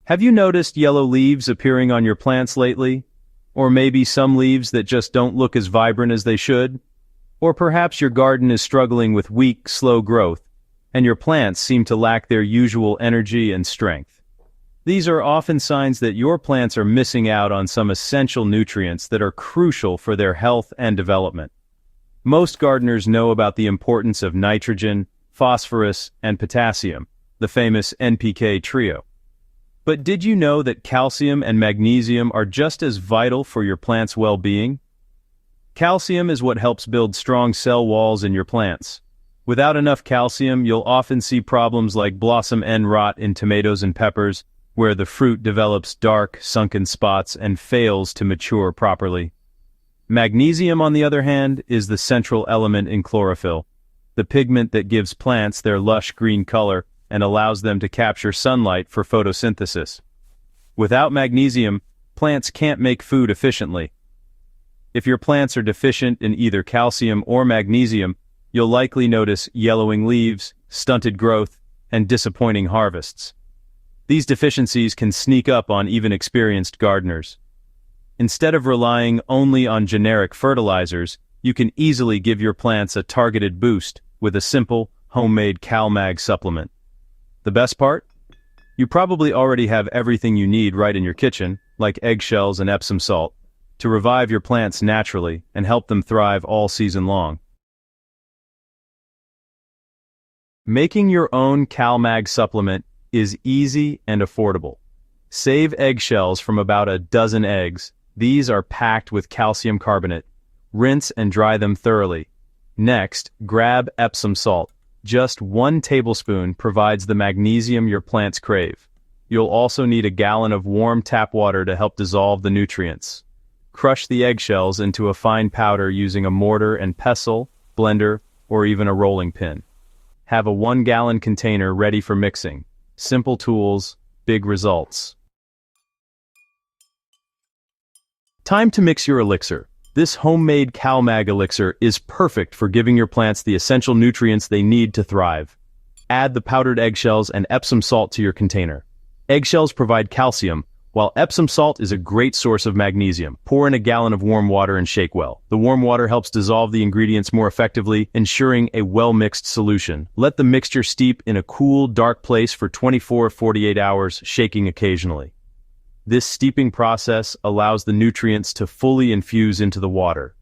Have you noticed yellow leaves appearing on your plants lately? Or maybe some leaves that just don't look as vibrant as they should? Or perhaps your garden is struggling with weak, slow growth, and your plants seem to lack their usual energy and strength. These are often signs that your plants are missing out on some essential nutrients that are crucial for their health and development. Most gardeners know about the importance of nitrogen, phosphorus, and potassium, the famous NPK trio. But did you know that calcium and magnesium are just as vital for your plant's well-being? Calcium is what helps build strong cell walls in your plants. Without enough calcium, you'll often see problems like blossom end rot in tomatoes and peppers, where the fruit develops dark, sunken spots and fails to mature properly. Magnesium, on the other hand, is the central element in chlorophyll, the pigment that gives plants their lush green color and allows them to capture sunlight for photosynthesis. Without magnesium, plants can't make food efficiently. If your plants are deficient in either calcium or magnesium, you'll likely notice yellowing leaves, stunted growth, and disappointing harvests. These deficiencies can sneak up on even experienced gardeners. Instead of relying only on generic fertilizers, you can easily give your plants a targeted boost with a simple, homemade CalMag supplement. The best part? You probably already have everything you need right in your kitchen, like eggshells and Epsom salt, to revive your plants naturally and help them thrive all season long. Making your own CalMag supplement is easy and affordable. Save eggshells from about a dozen eggs. These are packed with calcium carbonate. Rinse and dry them thoroughly. Next, grab Epsom salt. Just 1 tablespoon provides the magnesium your plants crave. You'll also need a gallon of warm tap water to help dissolve the nutrients. Crush the eggshells into a fine powder using a mortar and pestle, blender, or even a rolling pin. Have a 1-gallon container ready for mixing. Simple tools, big results. Time to mix your elixir. This homemade CalMag elixir is perfect for giving your plants the essential nutrients they need to thrive. Add the powdered eggshells and Epsom salt to your container. Eggshells provide calcium, while Epsom salt is a great source of magnesium. Pour in a gallon of warm water and shake well. The warm water helps dissolve the ingredients more effectively, ensuring a well-mixed solution. Let the mixture steep in a cool, dark place for 24-48 hours, shaking occasionally. This steeping process allows the nutrients to fully infuse into the water.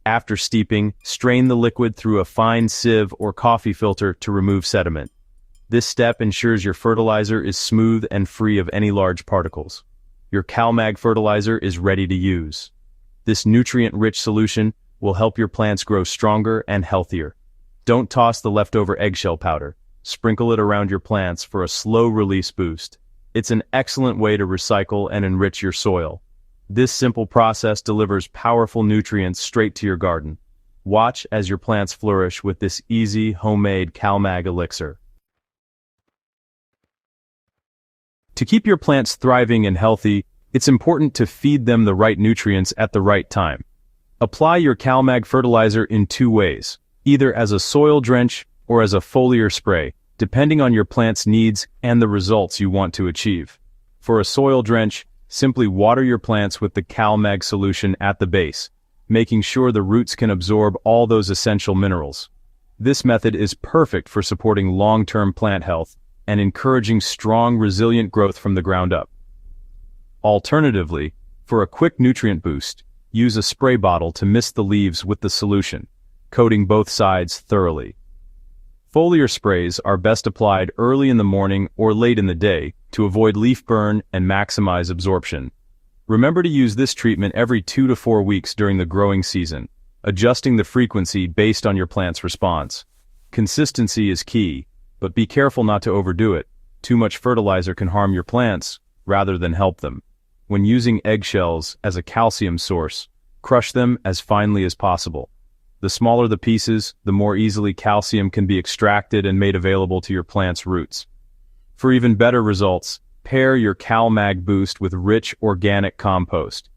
After steeping, strain the liquid through a fine sieve or coffee filter to remove sediment. This step ensures your fertilizer is smooth and free of any large particles. Your CalMag fertilizer is ready to use. This nutrient-rich solution will help your plants grow stronger and healthier. Don't toss the leftover eggshell powder. Sprinkle it around your plants for a slow-release boost. It's an excellent way to recycle and enrich your soil. This simple process delivers powerful nutrients straight to your garden. Watch as your plants flourish with this easy, homemade CalMag elixir. To keep your plants thriving and healthy, it's important to feed them the right nutrients at the right time. Apply your CalMag fertilizer in 2 ways, either as a soil drench or as a foliar spray, depending on your plant's needs and the results you want to achieve. For a soil drench, simply water your plants with the CalMag solution at the base, making sure the roots can absorb all those essential minerals. This method is perfect for supporting long-term plant health and encouraging strong, resilient growth from the ground up. Alternatively, for a quick nutrient boost, use a spray bottle to mist the leaves with the solution, coating both sides thoroughly. Foliar sprays are best applied early in the morning or late in the day to avoid leaf burn and maximize absorption. Remember to use this treatment every 2 to 4 weeks during the growing season, adjusting the frequency based on your plant's response. Consistency is key, but be careful not to overdo it. Too much fertilizer can harm your plants rather than help them. When using eggshells as a calcium source, crush them as finely as possible. The smaller the pieces, the more easily calcium can be extracted and made available to your plant's roots. For even better results, pair your CalMag boost with rich organic compost.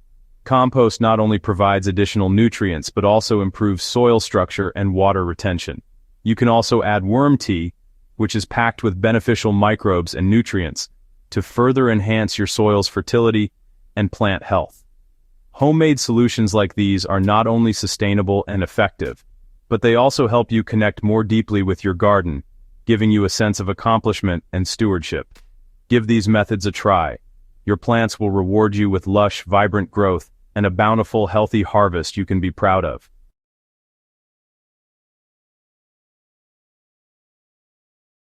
Compost not only provides additional nutrients but also improves soil structure and water retention. You can also add worm tea, which is packed with beneficial microbes and nutrients. to further enhance your soil's fertility and plant health. Homemade solutions like these are not only sustainable and effective, but they also help you connect more deeply with your garden, giving you a sense of accomplishment and stewardship. Give these methods a try. Your plants will reward you with lush, vibrant growth and a bountiful, healthy harvest you can be proud of.